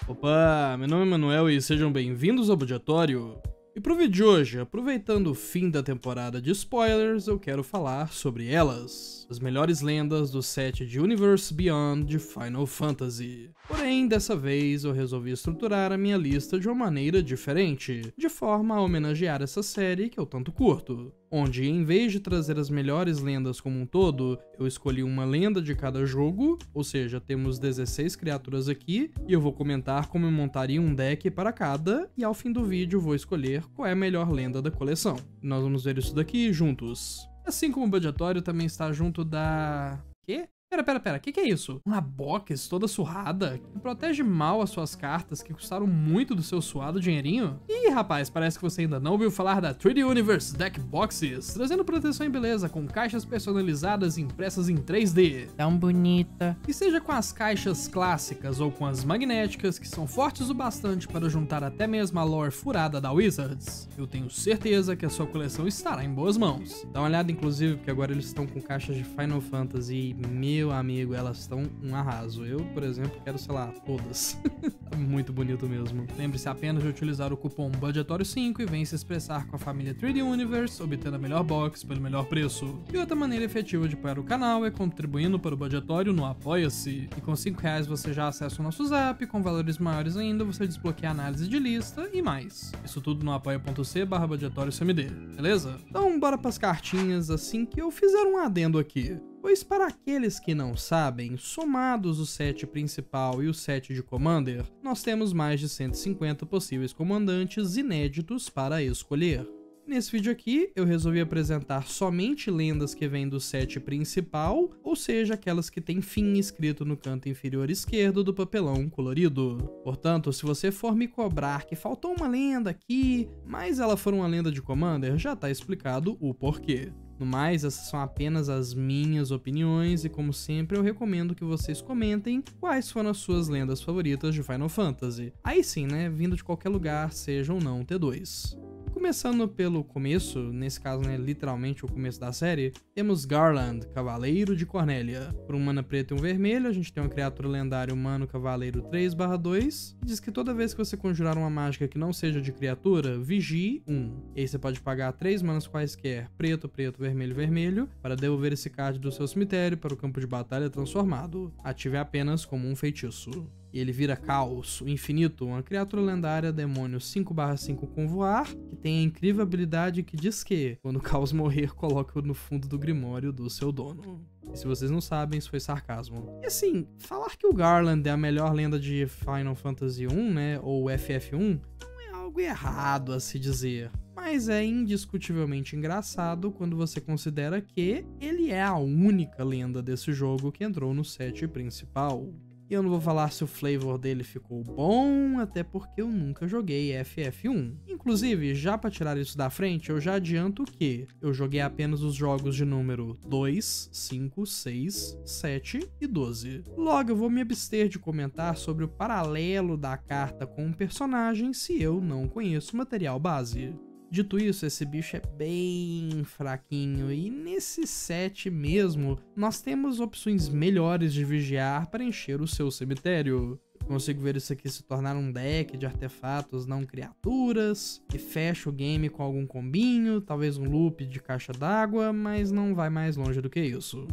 Opa, meu nome é Manuel e sejam bem-vindos ao Budgetório. E pro vídeo de hoje, aproveitando o fim da temporada de spoilers, eu quero falar sobre elas, as melhores lendas do set de Universe Beyond de Final Fantasy. Porém, dessa vez eu resolvi estruturar a minha lista de uma maneira diferente, de forma a homenagear essa série que eu tanto curto, onde em vez de trazer as melhores lendas como um todo, eu escolhi uma lenda de cada jogo, ou seja, temos 16 criaturas aqui, e eu vou comentar como eu montaria um deck para cada, e ao fim do vídeo vou escolher qual é a melhor lenda da coleção. Nós vamos ver isso daqui juntos. Assim como o Budgetório também está junto da... Quê? Pera, que é isso? Uma box toda surrada que protege mal as suas cartas que custaram muito do seu suado dinheirinho? Ih, rapaz, parece que você ainda não ouviu falar da 3D Universe Deck Boxes, trazendo proteção e beleza com caixas personalizadas impressas em 3D. Tão bonita. E seja com as caixas clássicas ou com as magnéticas, que são fortes o bastante para juntar até mesmo a lore furada da Wizards, eu tenho certeza que a sua coleção estará em boas mãos. Dá uma olhada inclusive, porque agora eles estão com caixas de Final Fantasy e meu amigo, elas estão um arraso. Eu, por exemplo, quero, sei lá, todas. Tá muito bonito mesmo. Lembre-se apenas de utilizar o cupom BUDGETÓRIO5 e venha se expressar com a família 3D Universe, obtendo a melhor box pelo melhor preço. E outra maneira efetiva de apoiar o canal é contribuindo para o Budgetório no Apoia-se. E com R$5 você já acessa o nosso Zap, com valores maiores ainda você desbloqueia a análise de lista e mais. Isso tudo no apoia.c/budgetóriocmd, beleza? Então bora pras cartinhas assim que eu fizer um adendo aqui. Pois para aqueles que não sabem, somados o set principal e o set de Commander, nós temos mais de 150 possíveis comandantes inéditos para escolher. Nesse vídeo aqui, eu resolvi apresentar somente lendas que vêm do set principal, ou seja, aquelas que têm fim escrito no canto inferior esquerdo do papelão colorido. Portanto, se você for me cobrar que faltou uma lenda aqui, mas ela for uma lenda de Commander, já tá explicado o porquê. No mais, essas são apenas as minhas opiniões e, como sempre, eu recomendo que vocês comentem quais foram as suas lendas favoritas de Final Fantasy. Aí sim, né, vindo de qualquer lugar, seja ou não T2. Começando pelo começo, nesse caso, né, literalmente o começo da série, temos Garland, Cavaleiro de Cornélia. Por um mana preto e um vermelho, a gente tem uma criatura lendária humano cavaleiro 3/2, e diz que toda vez que você conjurar uma mágica que não seja de criatura, vigie 1. E aí você pode pagar 3 manas quaisquer, preto, vermelho, vermelho, para devolver esse card do seu cemitério para o campo de batalha transformado. Ative apenas como um feitiço. E ele vira Caos, o Infinito, uma criatura lendária demônio 5/5 com voar, que tem a incrível habilidade que diz que, quando o Caos morrer, coloca-o no fundo do grimório do seu dono. E se vocês não sabem, isso foi sarcasmo. E assim, falar que o Garland é a melhor lenda de Final Fantasy 1, né, ou FF1, não é algo errado a se dizer. Mas é indiscutivelmente engraçado quando você considera que ele é a única lenda desse jogo que entrou no set principal. E eu não vou falar se o flavor dele ficou bom, até porque eu nunca joguei FF1. Inclusive, já para tirar isso da frente, eu já adianto que eu joguei apenas os jogos de número 2, 5, 6, 7 e 12. Logo, eu vou me abster de comentar sobre o paralelo da carta com o personagem se eu não conheço o material base. Dito isso, esse bicho é bem fraquinho e nesse set mesmo, nós temos opções melhores de vigiar para encher o seu cemitério. Eu consigo ver isso aqui se tornar um deck de artefatos não criaturas, que fecha o game com algum combinho, talvez um loop de caixa d'água, mas não vai mais longe do que isso.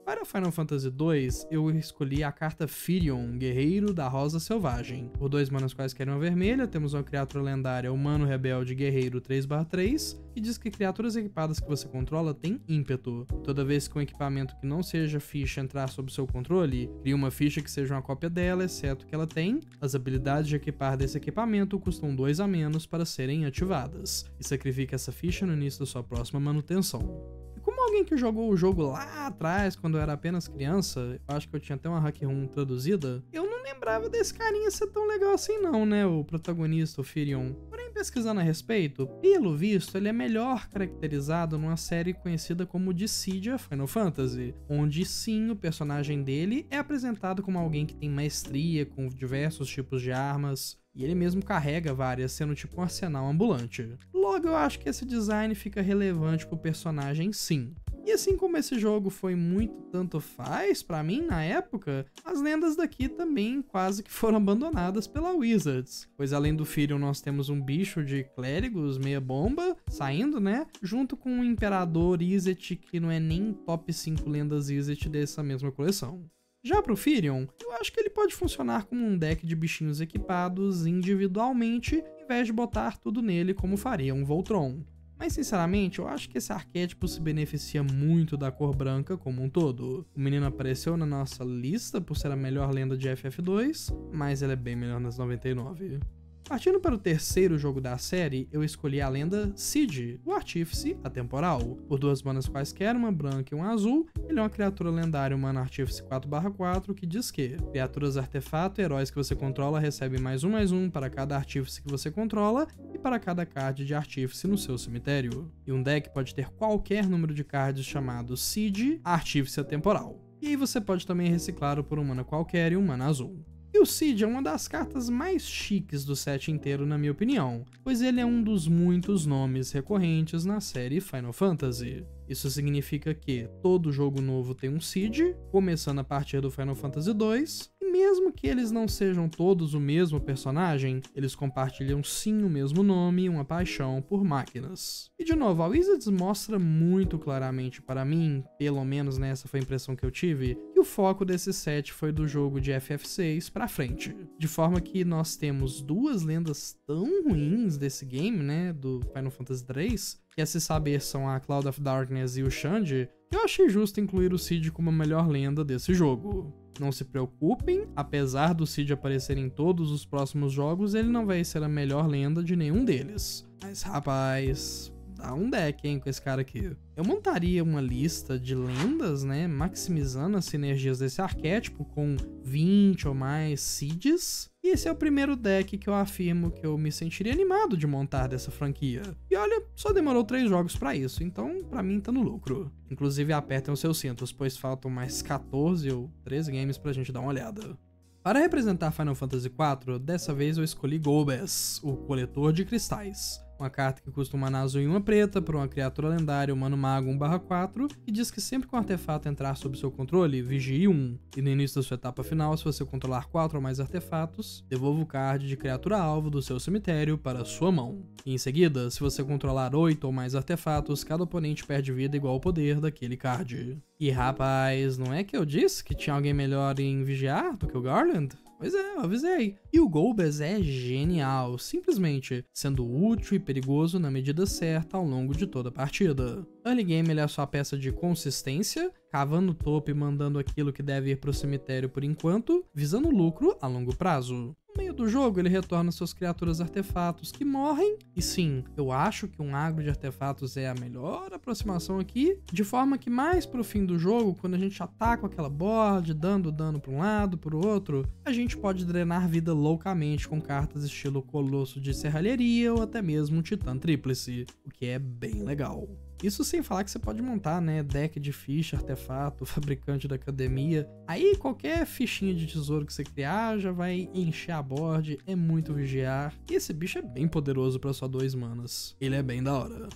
Para Final Fantasy II, eu escolhi a carta Firion, Guerreiro da Rosa Selvagem. Por 2 manas quaisquer uma vermelha, temos uma criatura lendária Humano Rebelde Guerreiro 3/3, que diz que criaturas equipadas que você controla têm ímpeto. Toda vez que um equipamento que não seja ficha entrar sob seu controle, cria uma ficha que seja uma cópia dela, exceto que ela tem. As habilidades de equipar desse equipamento custam 2 a menos para serem ativadas, e sacrifica essa ficha no início da sua próxima manutenção. Como alguém que jogou o jogo lá atrás, quando eu era apenas criança, eu acho que eu tinha até uma hack room traduzida, eu não lembrava desse carinha ser tão legal assim não, né, o protagonista, o Firion. Porém, pesquisando a respeito, pelo visto, ele é melhor caracterizado numa série conhecida como Dissidia Final Fantasy, onde sim, o personagem dele é apresentado como alguém que tem maestria com diversos tipos de armas, e ele mesmo carrega várias, sendo tipo um arsenal ambulante. Logo, eu acho que esse design fica relevante pro personagem sim. E assim como esse jogo foi muito tanto faz pra mim na época, as lendas daqui também quase que foram abandonadas pela Wizards. Pois além do Firion nós temos um bicho de clérigos meia bomba saindo, né? Junto com o Imperador Izzet, que não é nem top 5 lendas Izzet dessa mesma coleção. Já pro Firion, eu acho que ele pode funcionar como um deck de bichinhos equipados individualmente, em vez de botar tudo nele como faria um Voltron. Mas sinceramente, eu acho que esse arquétipo se beneficia muito da cor branca como um todo. O menino apareceu na nossa lista por ser a melhor lenda de FF2, mas ele é bem melhor nas 99. Partindo para o terceiro jogo da série, eu escolhi a lenda Cid, o Artífice Atemporal. Por 2 manas quaisquer, uma branca e um azul, ele é uma criatura lendária humana Artífice 4/4 que diz que criaturas artefato e heróis que você controla recebem +1/+1 para cada artífice que você controla e para cada card de artífice no seu cemitério. E um deck pode ter qualquer número de cards chamado Cid Artífice Atemporal. E aí você pode também reciclar por um mana qualquer e um mana azul. E o Cid é uma das cartas mais chiques do set inteiro, na minha opinião, pois ele é um dos muitos nomes recorrentes na série Final Fantasy. Isso significa que todo jogo novo tem um Cid, começando a partir do Final Fantasy II, e mesmo que eles não sejam todos o mesmo personagem, eles compartilham sim o mesmo nome e uma paixão por máquinas. E de novo, a Wizards mostra muito claramente para mim, pelo menos nessa foi a impressão que eu tive, que o foco desse set foi do jogo de FF6 pra frente. De forma que nós temos 2 lendas tão ruins desse game, né, do Final Fantasy III, que a se saber são a Cloud of Darkness e o Xande, eu achei justo incluir o Cid como a melhor lenda desse jogo. Não se preocupem, apesar do Cid aparecer em todos os próximos jogos, ele não vai ser a melhor lenda de nenhum deles. Mas rapaz, dá um deck, hein, com esse cara aqui. Eu montaria uma lista de lendas, né, maximizando as sinergias desse arquétipo com 20 ou mais Cids. E esse é o primeiro deck que eu afirmo que eu me sentiria animado de montar dessa franquia. E olha, só demorou 3 jogos pra isso, então pra mim tá no lucro. Inclusive apertem os seus cintos, pois faltam mais 14 ou 13 games pra gente dar uma olhada. Para representar Final Fantasy IV, dessa vez eu escolhi Golbez, o Coletor de Cristais. Uma carta que custa 1 mana azul e 1 preta por uma criatura lendária humano mago 1/4 e diz que sempre que um artefato entrar sob seu controle, vigie 1. E no início da sua etapa final, se você controlar 4 ou mais artefatos, devolva o card de criatura alvo do seu cemitério para sua mão. E em seguida, se você controlar 8 ou mais artefatos, cada oponente perde vida igual ao poder daquele card. E rapaz, não é que eu disse que tinha alguém melhor em vigiar do que o Garland? Pois é, eu avisei. E o Golbez é genial, simplesmente sendo útil e perigoso na medida certa ao longo de toda a partida. Early game ele é a sua peça de consistência, cavando o topo e mandando aquilo que deve ir pro cemitério por enquanto, visando lucro a longo prazo. No meio do jogo, ele retorna suas criaturas artefatos que morrem, e sim, eu acho que um agro de artefatos é a melhor aproximação aqui, de forma que mais pro fim do jogo, quando a gente ataca aquela board, dando dano pra um lado, pro outro, a gente pode drenar vida loucamente com cartas estilo Colosso de Serralheria ou até mesmo um Titã Tríplice, o que é bem legal. Isso sem falar que você pode montar, né, deck de ficha, artefato, fabricante da academia. Aí qualquer fichinha de tesouro que você criar já vai encher a board, é muito vigiar. E esse bicho é bem poderoso para só 2 manas. Ele é bem da hora.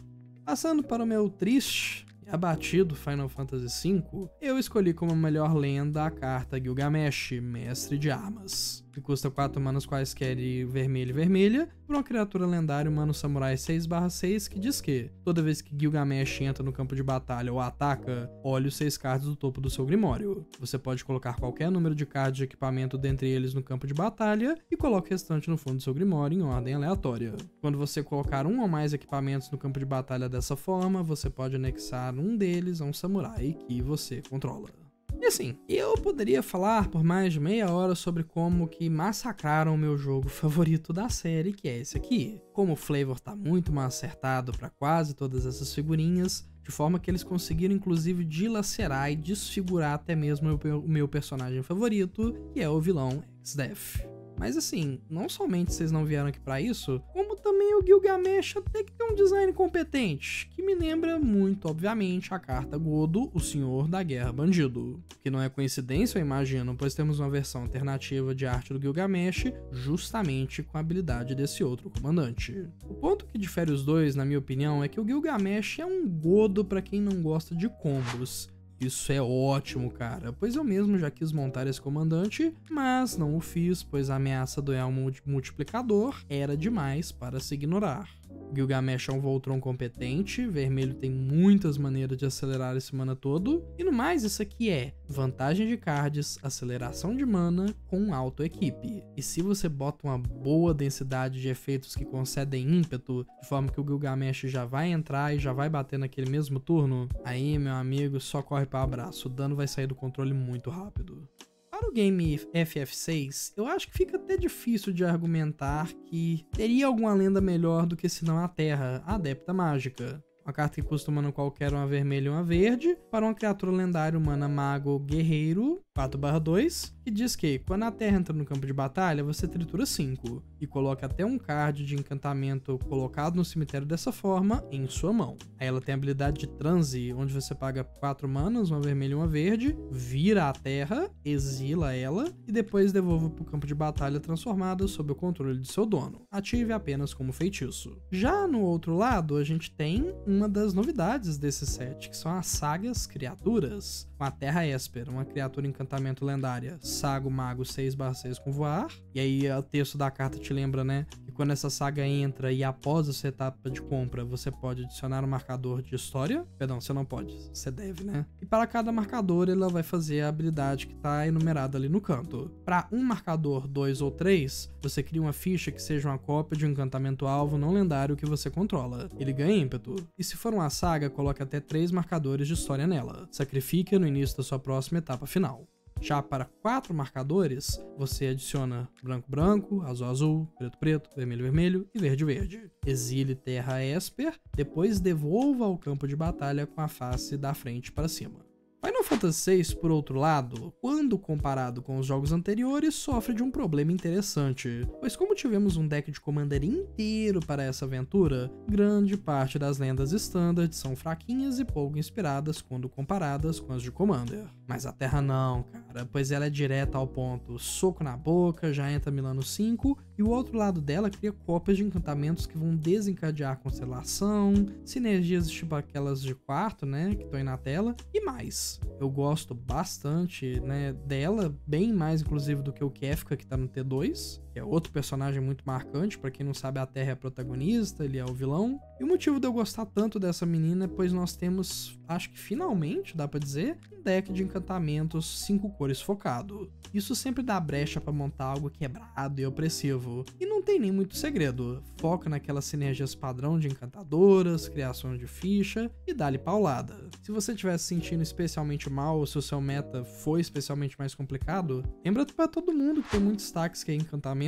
Passando para o meu triste e abatido Final Fantasy V, eu escolhi como melhor lenda a carta Gilgamesh, Mestre de Armas, que custa 4 manas quaisquer e vermelha e vermelha, por uma criatura lendária humano samurai 6/6 que diz que, toda vez que Gilgamesh entra no campo de batalha ou ataca, olhe os 6 cards do topo do seu grimório. Você pode colocar qualquer número de cards de equipamento dentre eles no campo de batalha e coloque o restante no fundo do seu grimório em ordem aleatória. Quando você colocar 1 ou mais equipamentos no campo de batalha dessa forma, você pode anexar um deles a um samurai que você controla. E assim, eu poderia falar por mais de meia hora sobre como que massacraram o meu jogo favorito da série, que é esse aqui. Como o flavor tá muito mal acertado para quase todas essas figurinhas, de forma que eles conseguiram inclusive dilacerar e desfigurar até mesmo o meu personagem favorito, que é o vilão Exdeath. Mas assim, não somente vocês não vieram aqui pra isso, como também o Gilgamesh até que tem um design competente, que me lembra muito, obviamente, a carta Godo, o Senhor da Guerra Bandido. Que não é coincidência, eu imagino, pois temos uma versão alternativa de arte do Gilgamesh, justamente com a habilidade desse outro comandante. O ponto que difere os dois, na minha opinião, é que o Gilgamesh é um Godo pra quem não gosta de combos. Isso é ótimo, cara, pois eu mesmo já quis montar esse comandante, mas não o fiz, pois a ameaça do elmo multiplicador era demais para se ignorar. Gilgamesh é um Voltron competente, vermelho tem muitas maneiras de acelerar esse mana todo, e no mais isso aqui é vantagem de cards, aceleração de mana com auto-equipe. E se você bota uma boa densidade de efeitos que concedem ímpeto, de forma que o Gilgamesh já vai entrar e já vai bater naquele mesmo turno, aí meu amigo só corre para abraço, o dano vai sair do controle muito rápido. Para o game FF6, eu acho que fica até difícil de argumentar que teria alguma lenda melhor do que senão a Terra, a Adepta Mágica. Uma carta que custa mana qualquer, uma vermelha e uma verde, para uma criatura lendária humana mago guerreiro, 4/2, que diz que quando a Terra entra no campo de batalha, você tritura 5 e coloca até um card de encantamento colocado no cemitério dessa forma em sua mão. Aí ela tem a habilidade de transe, onde você paga 4 manas, uma vermelha e uma verde, vira a Terra, exila ela e depois devolve para o campo de batalha transformada sob o controle de seu dono. Ative apenas como feitiço. Já no outro lado, a gente tem uma das novidades desse set, que são as sagas criaturas, com a Terra Esper, uma criatura encantamento lendária, Sago Mago 6/6 com voar, e aí o texto da carta te lembra, né, que quando essa saga entra e após essa etapa de compra, você pode adicionar um marcador de história, perdão, você não pode, você deve, né, e para cada marcador ela vai fazer a habilidade que está enumerada ali no canto. Para um marcador 2 ou 3, você cria uma ficha que seja uma cópia de um encantamento alvo não lendário que você controla. Ele ganha ímpeto. E se for uma saga, coloque até 3 marcadores de história nela. Sacrifique no início da sua próxima etapa final. Já para 4 marcadores, você adiciona branco-branco, azul-azul, preto-preto, vermelho-vermelho e verde-verde. Exile Terra Esper, depois devolva ao campo de batalha com a face da frente para cima. Final Fantasy VI, por outro lado, quando comparado com os jogos anteriores, sofre de um problema interessante, pois como tivemos um deck de Commander inteiro para essa aventura, grande parte das lendas standard são fraquinhas e pouco inspiradas quando comparadas com as de Commander. Mas a Terra não, cara, pois ela é direta ao ponto, soco na boca, já entra Milano 5, e o outro lado dela cria cópias de encantamentos que vão desencadear constelação, sinergias tipo aquelas de quarto, né, que estão aí na tela, e mais. Eu gosto bastante, né, dela, bem mais inclusive do que o Kefka, que tá no T2, que é outro personagem muito marcante. Pra quem não sabe, a Terra é a protagonista, ele é o vilão. E o motivo de eu gostar tanto dessa menina é pois nós temos, acho que finalmente, dá pra dizer, um deck de encantamentos 5 cores focado. Isso sempre dá brecha pra montar algo quebrado e opressivo. E não tem nem muito segredo. Foca naquelas sinergias padrão de encantadoras, criações de ficha e dá-lhe paulada. Se você estiver se sentindo especialmente mal ou se o seu meta foi especialmente mais complicado, lembra pra todo mundo que tem muitos destaques que é encantamento,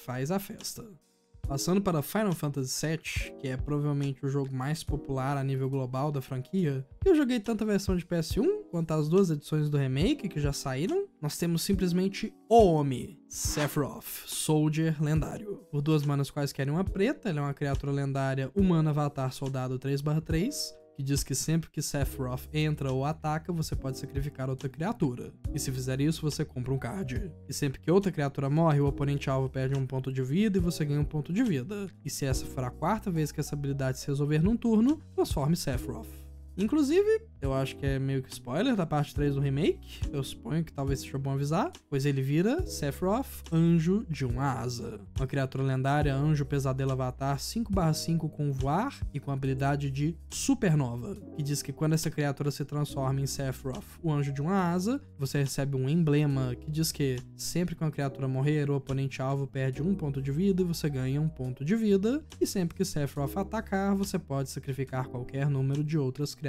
faz a festa. Passando para Final Fantasy VII, que é provavelmente o jogo mais popular a nível global da franquia, eu joguei tanto a versão de PS1 quanto as 2 edições do remake que já saíram. Nós temos simplesmente o homem, Sephiroth, Soldier lendário. Por 2 manas quaisquer uma preta, ele é uma criatura lendária humana avatar soldado 3/3, que diz que sempre que Sephiroth entra ou ataca, você pode sacrificar outra criatura. E se fizer isso, você compra um card. E sempre que outra criatura morre, o oponente alvo perde 1 ponto de vida e você ganha 1 ponto de vida. E se essa for a 4ª vez que essa habilidade se resolver num turno, transforme Sephiroth. Inclusive, eu acho que é meio que spoiler da parte 3 do remake, eu suponho que talvez seja bom avisar, pois ele vira Sephiroth, Anjo de uma Asa. Uma criatura lendária, Anjo Pesadelo Avatar 5/5 com voar e com a habilidade de Supernova, que diz que quando essa criatura se transforma em Sephiroth, o Anjo de uma Asa, você recebe um emblema que diz que sempre que uma criatura morrer, o oponente alvo perde 1 ponto de vida e você ganha 1 ponto de vida, e sempre que Sephiroth atacar, você pode sacrificar qualquer número de outras criaturas.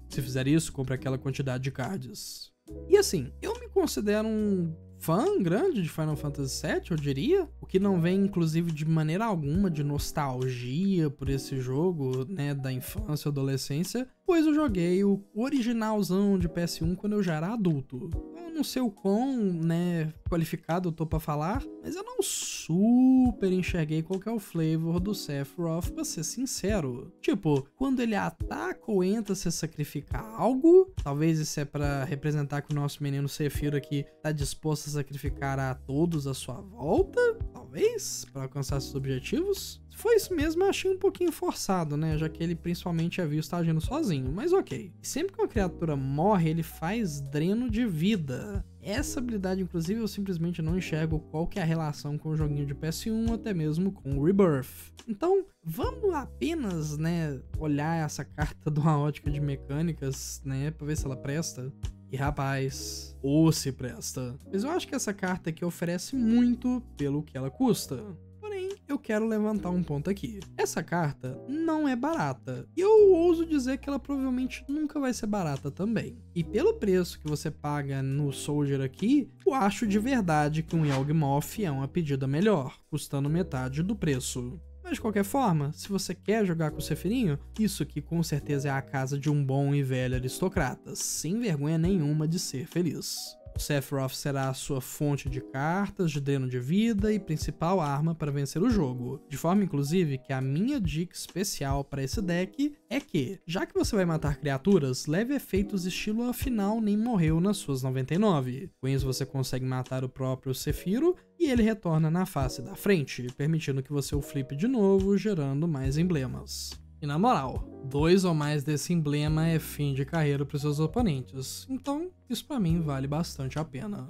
Se fizer isso, compre aquela quantidade de cards. E assim, eu me considero um fã grande de Final Fantasy VII, eu diria, o que não vem inclusive de maneira alguma de nostalgia por esse jogo, né, da infância ou adolescência, Depois eu joguei o originalzão de PS1 quando eu já era adulto. Eu não sei o quão, né, qualificado eu tô pra falar, mas eu não super enxerguei qual que é o flavor do Sephiroth, pra ser sincero. Tipo, quando ele ataca ou entra, você sacrifica algo. Talvez isso é pra representar que o nosso menino Sephiroth aqui tá disposto a sacrificar a todos à sua volta, talvez, pra alcançar seus objetivos. Se foi isso mesmo, eu achei um pouquinho forçado, né? Já que ele principalmente havia estado agindo sozinho, mas ok. Sempre que uma criatura morre, ele faz dreno de vida. Essa habilidade, inclusive, eu simplesmente não enxergo qual que é a relação com o joguinho de PS1, ou até mesmo com o Rebirth. Então, vamos apenas, né, olhar essa carta de uma ótica de mecânicas, né, pra ver se ela presta. E rapaz, ou se presta. Mas eu acho que essa carta aqui oferece muito pelo que ela custa. Porém, eu quero levantar um ponto aqui. Essa carta não é barata. E eu ouso dizer que ela provavelmente nunca vai ser barata também. E pelo preço que você paga no Soldier aqui, eu acho de verdade que um Yawgmoth é uma pedida melhor, custando metade do preço. Mas de qualquer forma, se você quer jogar com o Sephirinho, isso aqui com certeza é a casa de um bom e velho aristocrata, sem vergonha nenhuma de ser feliz. O Sephiroth será a sua fonte de cartas, de dreno de vida e principal arma para vencer o jogo. De forma inclusive que a minha dica especial para esse deck é que, já que você vai matar criaturas, leve efeitos estilo afinal nem morreu nas suas 99. Com isso você consegue matar o próprio Sephiroth e ele retorna na face da frente, permitindo que você o flipe de novo, gerando mais emblemas. E na moral, 2 ou mais desse emblema é fim de carreira para os seus oponentes, então isso pra mim vale bastante a pena.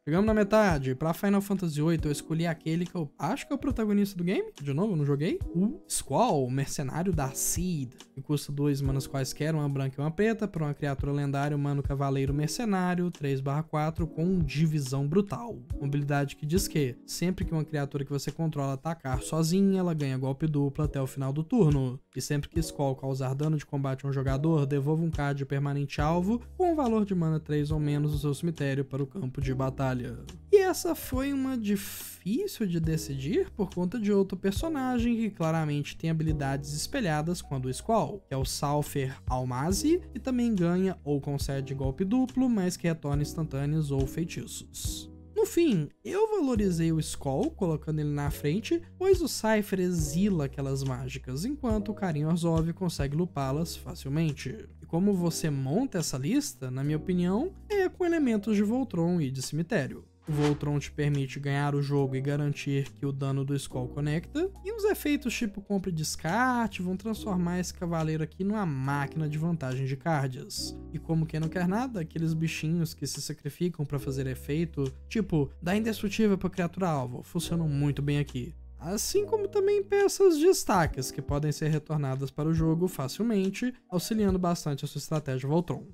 Chegamos na metade. Pra Final Fantasy VIII eu escolhi aquele que eu acho que é o protagonista do game. De novo, eu não joguei. O Squall, o mercenário da Seed. Que custa 2 manas quaisquer, uma branca e uma preta. Para uma criatura lendária, humano cavaleiro mercenário, 3/4, com divisão brutal. Uma habilidade que diz que, sempre que uma criatura que você controla atacar sozinha, ela ganha golpe duplo até o final do turno. E sempre que Squall causar dano de combate a um jogador, devolva um card permanente alvo com um valor de mana 3 ou menos do seu cemitério para o campo de batalha. E essa foi uma difícil de decidir por conta de outro personagem que claramente tem habilidades espelhadas com a do Squall, que é o Salfer Almazi, que também ganha ou concede golpe duplo, mas que retorna instantâneos ou feitiços. No fim, eu valorizei o Squall, colocando ele na frente, pois o Cypher exila aquelas mágicas, enquanto o Carinho Orzhov consegue lupá-las facilmente. E como você monta essa lista, na minha opinião, é com elementos de Voltron e de cemitério. O Voltron te permite ganhar o jogo e garantir que o dano do Squall conecta, e os efeitos tipo compra e descarte vão transformar esse cavaleiro aqui numa máquina de vantagem de cards. E como quem não quer nada, aqueles bichinhos que se sacrificam para fazer efeito, tipo, dá indestrutível para criatura alvo, funcionam muito bem aqui. Assim como também peças de destaques que podem ser retornadas para o jogo facilmente, auxiliando bastante a sua estratégia Voltron.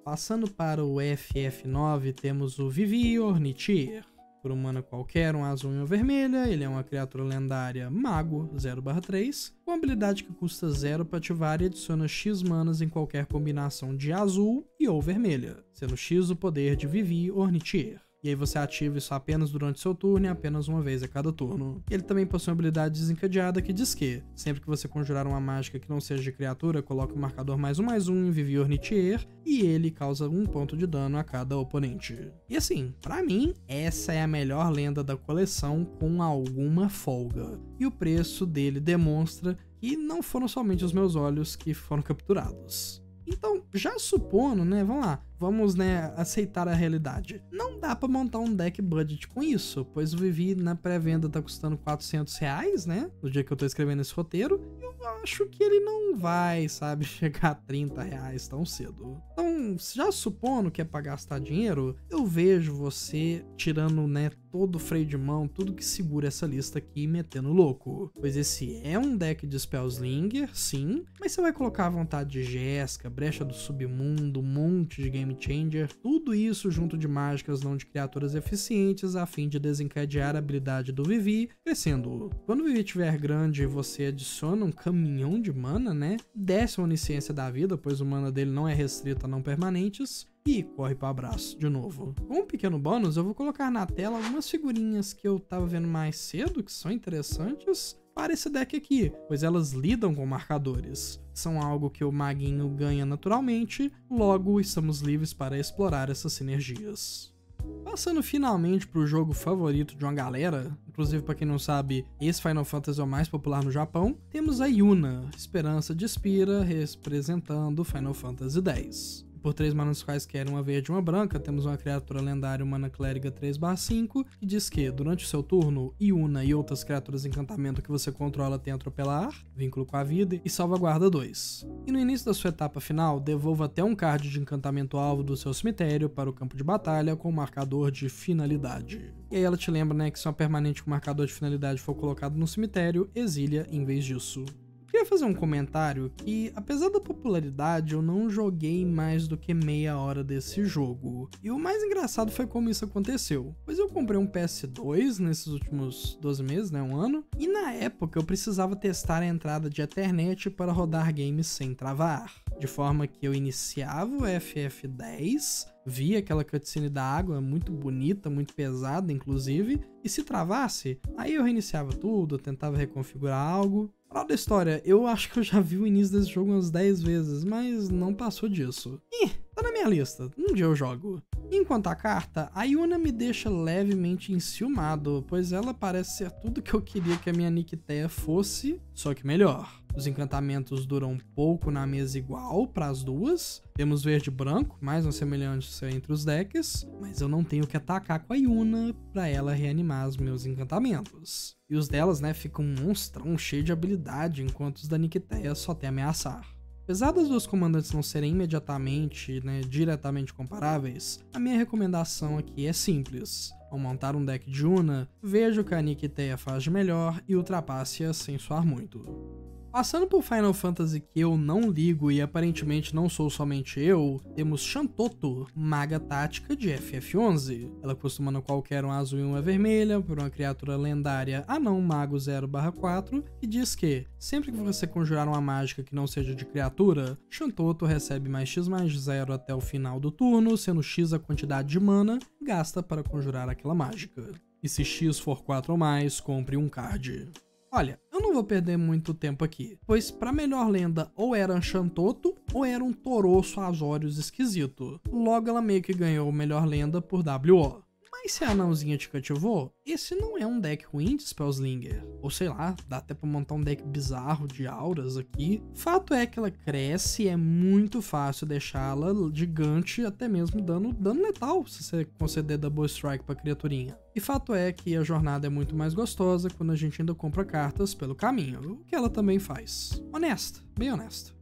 Passando para o FF9, temos o Vivi Ornithir. Por um mana qualquer, um azul e uma vermelha, ele é uma criatura lendária Mago 0/3, com habilidade que custa 0 para ativar e adiciona X manas em qualquer combinação de azul e ou vermelha, sendo X o poder de Vivi Ornithir. E aí você ativa isso apenas durante seu turno e apenas uma vez a cada turno. Ele também possui uma habilidade desencadeada que diz que, sempre que você conjurar uma mágica que não seja de criatura, coloque o marcador +1/+1 em Vivi Ornithir e ele causa 1 ponto de dano a cada oponente. E assim, pra mim, essa é a melhor lenda da coleção com alguma folga. E o preço dele demonstra que não foram somente os meus olhos que foram capturados. Então, já supondo, né, vamos, né, aceitar a realidade. Não dá pra montar um deck budget com isso, pois o Vivi na pré-venda tá custando R$400, né, no dia que eu tô escrevendo esse roteiro, e eu acho que ele não vai, sabe, chegar a R$30 tão cedo. Então, já supondo que é pra gastar dinheiro, eu vejo você tirando, né, todo o freio de mão, tudo que segura essa lista aqui e metendo louco. Pois esse é um deck de Spellslinger, sim, mas você vai colocar a vontade de Jeska, Brecha do Submundo, um monte de Game Changer, tudo isso junto de mágicas não de criaturas eficientes a fim de desencadear a habilidade do Vivi, crescendo. Quando o Vivi estiver grande e você adiciona um caminhão de mana, né, desce a onisciência da vida, pois o mana dele não é restrito a não permanentes, e corre para o abraço de novo. Com um pequeno bônus, eu vou colocar na tela algumas figurinhas que eu tava vendo mais cedo, que são interessantes, para esse deck aqui, pois elas lidam com marcadores. São algo que o maguinho ganha naturalmente, logo estamos livres para explorar essas sinergias. Passando finalmente para o jogo favorito de uma galera, inclusive para quem não sabe, esse Final Fantasy é o mais popular no Japão, temos a Yuna, Esperança de Spira, representando Final Fantasy X. Por 3 manas quaisquer, uma verde e uma branca, temos uma criatura lendária humana clériga 3/5, que diz que, durante o seu turno, Yuna e outras criaturas de encantamento que você controla têm atropelar, vínculo com a vida, e salvaguarda 2. E no início da sua etapa final, devolva até um card de encantamento alvo do seu cemitério para o campo de batalha com o marcador de finalidade. E aí ela te lembra, né, que se uma permanente com marcador de finalidade for colocado no cemitério, exilia em vez disso. Queria fazer um comentário que, apesar da popularidade, eu não joguei mais do que meia hora desse jogo. E o mais engraçado foi como isso aconteceu. Pois eu comprei um PS2 nesses últimos 12 meses, né, um ano, e na época eu precisava testar a entrada de Ethernet para rodar games sem travar. De forma que eu iniciava o FF10, via aquela cutscene da água, muito bonita, muito pesada inclusive, e se travasse, aí eu reiniciava tudo, eu tentava reconfigurar algo. Moral da história, eu acho que eu já vi o início desse jogo umas 10 vezes, mas não passou disso. Tá na minha lista, um dia eu jogo. Enquanto a carta, a Yuna me deixa levemente enciumado, pois ela parece ser tudo que eu queria que a minha Nictéia fosse, só que melhor. Os encantamentos duram um pouco na mesa igual para as duas. Temos verde e branco, mais uma semelhança entre os decks, mas eu não tenho que atacar com a Yuna para ela reanimar os meus encantamentos. E os delas, né, ficam um monstrão cheio de habilidade, enquanto os da Nictéia só tem ameaçar. Apesar das duas comandantes não serem imediatamente, né, diretamente comparáveis, a minha recomendação aqui é simples. Ao montar um deck de Yuna, veja o que a Nictéia faz de melhor e ultrapasse-a sem suar muito. Passando por Final Fantasy que eu não ligo e aparentemente não sou somente eu, temos Shantoto, maga tática de FF11. Ela custa mana qualquer um azul e uma vermelha, por uma criatura lendária anão mago 0/4, e diz que, sempre que você conjurar uma mágica que não seja de criatura, Shantoto recebe mais x+0 até o final do turno, sendo x a quantidade de mana gasta para conjurar aquela mágica. E se x for 4 ou mais, compre um card. Olha, eu não vou perder muito tempo aqui, pois pra melhor lenda ou era um Shantoto ou era um Toroço Azorius esquisito. Logo ela meio que ganhou melhor lenda por WO. Mas se a anãozinha te cativou, esse não é um deck ruim de Spellslinger. Ou sei lá, dá até pra montar um deck bizarro de auras aqui. Fato é que ela cresce e é muito fácil deixá-la gigante, até mesmo dando dano letal, se você conceder Double Strike pra criaturinha. E fato é que a jornada é muito mais gostosa quando a gente ainda compra cartas pelo caminho, o que ela também faz. Honesta, bem honesta.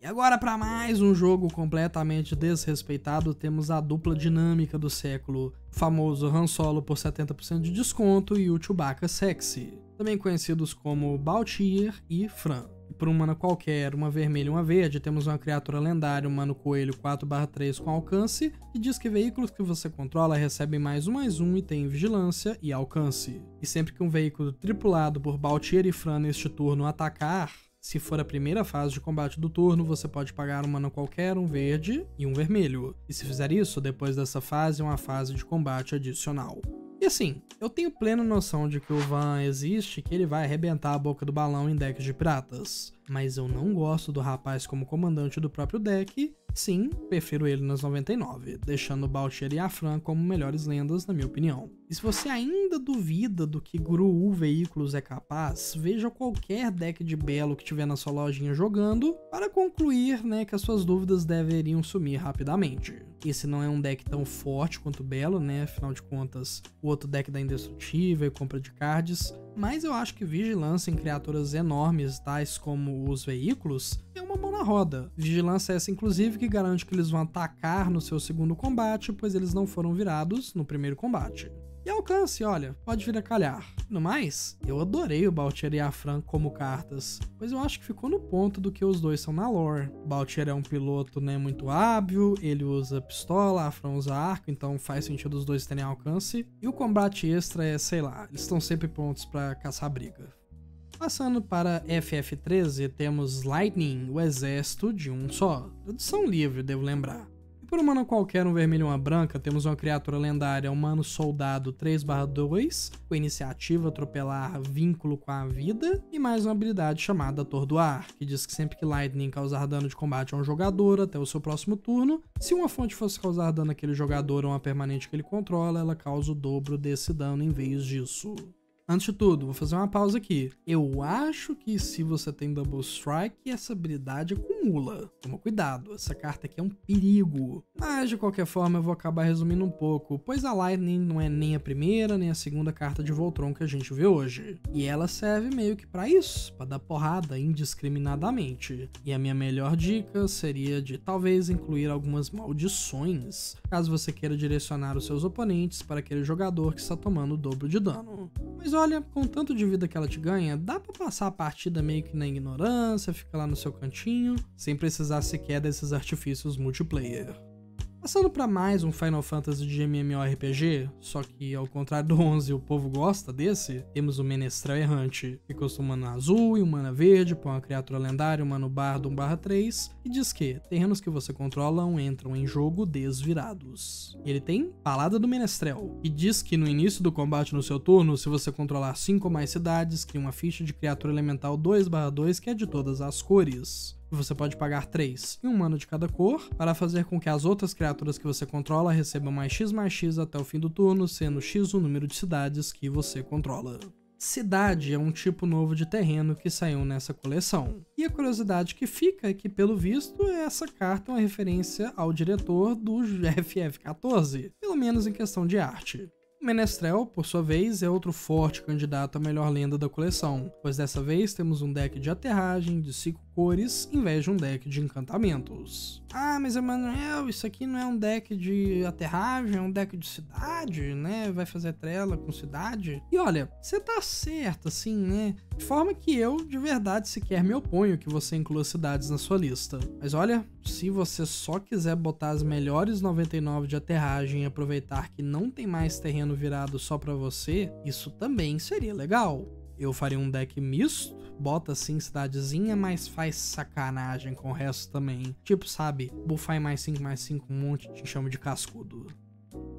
E agora, para mais um jogo completamente desrespeitado, temos a dupla dinâmica do século, o famoso Han Solo por 70% de desconto e o Chewbacca Sexy, também conhecidos como Baltier e Fran. E por um mana qualquer, uma vermelha e uma verde, temos uma criatura lendária, um Mano Coelho 4/3 com alcance, que diz que veículos que você controla recebem +1/1 e tem vigilância e alcance. E sempre que um veículo tripulado por Baltier e Fran neste turno atacar, se for a primeira fase de combate do turno, você pode pagar um mana qualquer, um verde e um vermelho. E se fizer isso, depois dessa fase, é uma fase de combate adicional. E assim, eu tenho plena noção de que o Van existe e que ele vai arrebentar a boca do balão em decks de piratas. Mas eu não gosto do rapaz como comandante do próprio deck. Sim, prefiro ele nas 99, deixando o Baltier e a Fran como melhores lendas, na minha opinião. E se você ainda duvida do que Gru Veículos é capaz, veja qualquer deck de Belo que tiver na sua lojinha jogando, para concluir, né, que as suas dúvidas deveriam sumir rapidamente. Esse não é um deck tão forte quanto o Belo, né, afinal de contas, o outro deck da Indestrutível e compra de cards, mas eu acho que vigilância em criaturas enormes, tais como os veículos, é uma mão na roda. Vigilância é essa, inclusive, que garante que eles vão atacar no seu segundo combate, pois eles não foram virados no primeiro combate. E alcance, olha, pode vir a calhar. No mais, eu adorei o Baltier e a Fran como cartas, pois eu acho que ficou no ponto do que os dois são na lore. O Baltier é um piloto, né, muito hábil, ele usa pistola, a Fran usa arco, então faz sentido os dois terem alcance. E o combate extra é, sei lá, eles estão sempre prontos pra caçar briga. Passando para FF13, temos Lightning, o exército de um só. Tradução livre, devo lembrar. por um mana qualquer, um vermelho e uma branca, temos uma criatura lendária, humano soldado 3/2, com iniciativa, atropelar, vínculo com a vida, e mais uma habilidade chamada Atordoar, que diz que sempre que Lightning causar dano de combate a um jogador até o seu próximo turno, se uma fonte fosse causar dano àquele jogador ou uma permanente que ele controla, ela causa o dobro desse dano em vez disso. Antes de tudo, vou fazer uma pausa aqui. Eu acho que se você tem Double Strike, essa habilidade acumula. Toma cuidado, essa carta aqui é um perigo. Mas de qualquer forma eu vou acabar resumindo um pouco, pois a Lightning não é nem a primeira nem a segunda carta de Voltron que a gente vê hoje. E ela serve meio que pra isso, pra dar porrada indiscriminadamente. E a minha melhor dica seria de talvez incluir algumas maldições, caso você queira direcionar os seus oponentes para aquele jogador que está tomando o dobro de dano. Mas olha, com o tanto de vida que ela te ganha, dá pra passar a partida meio que na ignorância, fica lá no seu cantinho, sem precisar sequer desses artifícios multiplayer. Passando para mais um Final Fantasy de MMORPG, só que ao contrário do 11 o povo gosta desse, temos o Menestrel Errante, que custa um mana azul e um mana verde para uma criatura lendária, um mana bardo 1/3, e diz que terrenos que você controla entram em jogo desvirados. Ele tem Balada do Menestrel, e diz que no início do combate no seu turno, se você controlar 5 ou mais cidades, cria uma ficha de criatura elemental 2/2 que é de todas as cores. Você pode pagar 3 e um mana de cada cor para fazer com que as outras criaturas que você controla recebam mais X até o fim do turno, sendo X o número de cidades que você controla. Cidade é um tipo novo de terreno que saiu nessa coleção. E a curiosidade que fica é que, pelo visto, essa carta é uma referência ao diretor do FF14, pelo menos em questão de arte. O Menestrel, por sua vez, é outro forte candidato à melhor lenda da coleção, pois dessa vez temos um deck de aterragem de 5 cores em vez de um deck de encantamentos. Ah, mas Emanuel, isso aqui não é um deck de aterragem, é um deck de cidade, né? Vai fazer trela com cidade? E olha, você tá certo, assim, né? De forma que eu, de verdade, sequer me oponho que você inclua cidades na sua lista. Mas olha, se você só quiser botar as melhores 99 de aterragem e aproveitar que não tem mais terreno virado só pra você, isso também seria legal. Eu faria um deck misto, bota assim cidadezinha, mas faz sacanagem com o resto também. Tipo, sabe, buffar em +5/5 um monte de enxame de cascudo.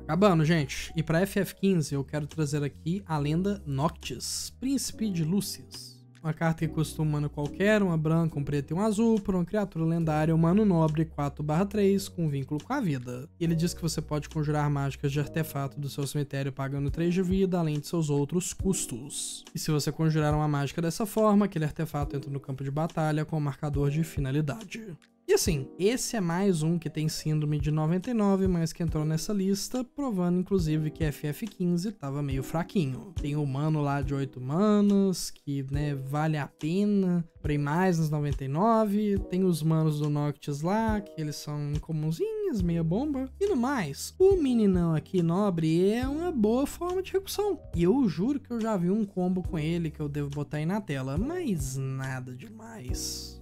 Acabando, gente. E pra FF15 eu quero trazer aqui a lenda Noctis, Príncipe de Lúcius. Uma carta que custa um mana qualquer, uma branca, um preto e um azul, por uma criatura lendária, humano nobre 4/3, com vínculo com a vida. E ele diz que você pode conjurar mágicas de artefato do seu cemitério pagando 3 de vida, além de seus outros custos. E se você conjurar uma mágica dessa forma, aquele artefato entra no campo de batalha com o marcador de finalidade. E assim, esse é mais um que tem síndrome de 99, mas que entrou nessa lista, provando inclusive que FF15 tava meio fraquinho. Tem o humano lá de 8 manas, que né, vale a pena pra ir mais nos 99. Tem os manos do Noctis lá, que eles são incomunzinhos, meia bomba. E no mais, o meninão aqui nobre é uma boa forma de recursão. E eu juro que eu já vi um combo com ele que eu devo botar aí na tela, mas nada demais.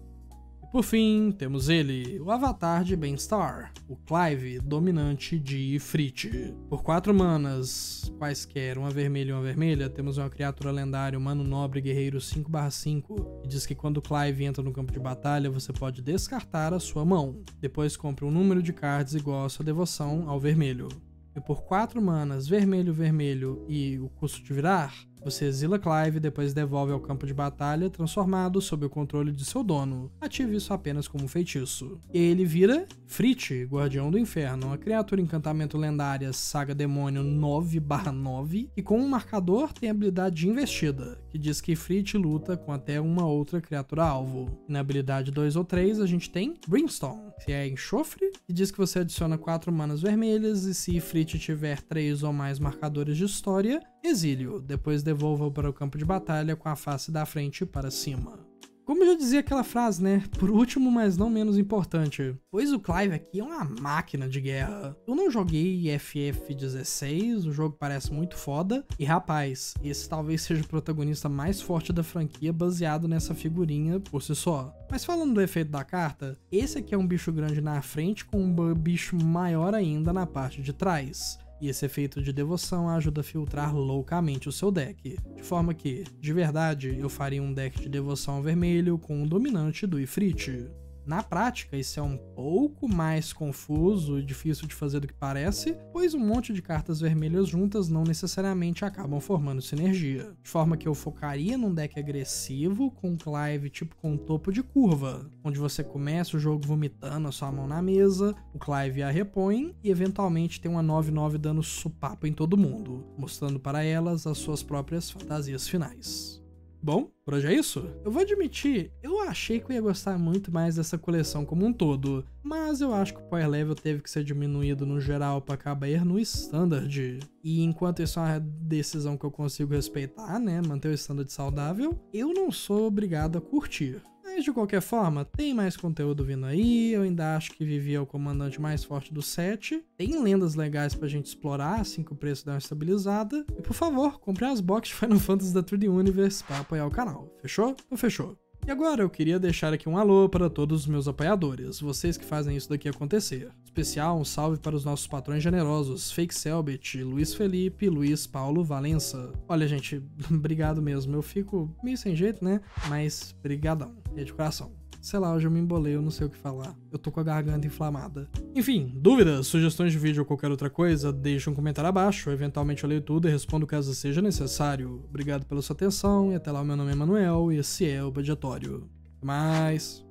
Por fim, temos ele, o avatar de Bainstar, o Clive, dominante de Ifrit. Por 4 manas, quaisquer, uma vermelha e uma vermelha, temos uma criatura lendária, humano nobre guerreiro 5/5, que diz que quando o Clive entra no campo de batalha, você pode descartar a sua mão. Depois compre um número de cards igual à sua devoção ao vermelho. E por 4 manas, vermelho, vermelho e o custo de virar, você exila Clive e depois devolve ao campo de batalha transformado sob o controle de seu dono. Ative isso apenas como feitiço. E ele vira Ifrit, Guardião do Inferno, uma criatura encantamento lendária Saga Demônio 9/9, e com um marcador tem a habilidade de investida, que diz que Ifrit luta com até uma outra criatura alvo. E na habilidade 2 ou 3 a gente tem Brimstone, que é enxofre, e diz que você adiciona 4 manas vermelhas e se Ifrit tiver 3 ou mais marcadores de história, exílio, depois devolva para o campo de batalha com a face da frente para cima. Como já dizia aquela frase, né? Por último, mas não menos importante, pois o Clive aqui é uma máquina de guerra. Eu não joguei FF16, o jogo parece muito foda, e rapaz, esse talvez seja o protagonista mais forte da franquia baseado nessa figurinha por si só. Mas falando do efeito da carta, esse aqui é um bicho grande na frente com um bicho maior ainda na parte de trás. E esse efeito de devoção ajuda a filtrar loucamente o seu deck. De forma que, de verdade, eu faria um deck de devoção vermelho com o dominante do Ifrit. Na prática, isso é um pouco mais confuso e difícil de fazer do que parece, pois um monte de cartas vermelhas juntas não necessariamente acabam formando sinergia. De forma que eu focaria num deck agressivo com Clive tipo com topo de curva, onde você começa o jogo vomitando a sua mão na mesa, o Clive a repõe e eventualmente tem uma 9/9 dando supapo em todo mundo, mostrando para elas as suas próprias fantasias finais. Bom, por hoje é isso. Eu vou admitir, eu achei que eu ia gostar muito mais dessa coleção como um todo, mas eu acho que o power level teve que ser diminuído no geral para caber no standard. E enquanto isso é uma decisão que eu consigo respeitar, né, manter o standard saudável, eu não sou obrigado a curtir. Mas de qualquer forma, tem mais conteúdo vindo aí, eu ainda acho que Vivi é o comandante mais forte do set, tem lendas legais pra gente explorar assim que o preço der uma estabilizada, e por favor, compre as boxes de Final Fantasy da 3D Universe pra apoiar o canal, fechou? Então fechou. E agora eu queria deixar aqui um alô para todos os meus apoiadores, vocês que fazem isso daqui acontecer. Especial, um salve para os nossos patrões generosos, Fake Selbit, Luiz Felipe e Luiz Paulo Valença. Olha, gente, obrigado mesmo, eu fico meio sem jeito, né? Mas brigadão, é de coração. Sei lá, hoje eu me embolei, eu não sei o que falar. Eu tô com a garganta inflamada. Enfim, dúvidas, sugestões de vídeo ou qualquer outra coisa, deixa um comentário abaixo. Eventualmente eu leio tudo e respondo caso seja necessário. Obrigado pela sua atenção e até lá, meu nome é Manuel e esse é o Badiatório. Até mais!